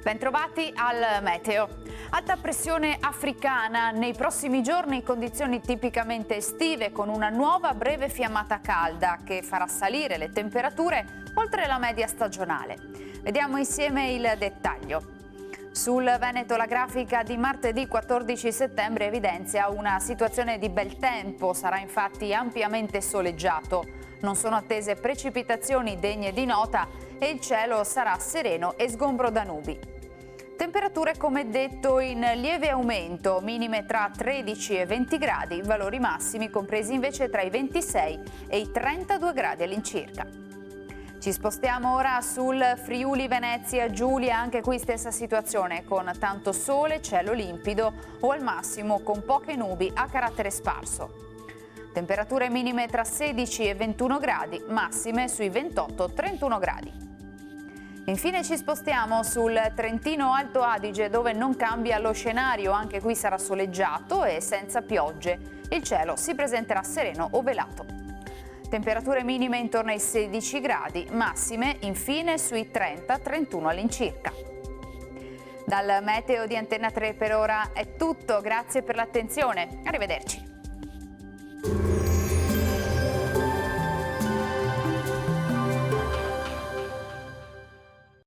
Bentrovati al meteo. Alta pressione africana, nei prossimi giorni condizioni tipicamente estive con una nuova breve fiammata calda che farà salire le temperature oltre la media stagionale. Vediamo insieme il dettaglio. Sul Veneto la grafica di martedì 14 settembre evidenzia una situazione di bel tempo, sarà infatti ampiamente soleggiato. Non sono attese precipitazioni degne di nota e il cielo sarà sereno e sgombro da nubi. Temperature come detto in lieve aumento, minime tra 13 e 20 gradi, valori massimi compresi invece tra i 26 e i 32 gradi all'incirca. Ci spostiamo ora sul Friuli Venezia Giulia, anche qui stessa situazione con tanto sole, cielo limpido o al massimo con poche nubi a carattere sparso. Temperature minime tra 16 e 21 gradi, massime sui 28-31 gradi. Infine ci spostiamo sul Trentino Alto Adige dove non cambia lo scenario, anche qui sarà soleggiato e senza piogge. Il cielo si presenterà sereno o velato. Temperature minime intorno ai 16 gradi, massime infine sui 30-31 all'incirca. Dal meteo di Antenna 3 per ora è tutto, grazie per l'attenzione, arrivederci.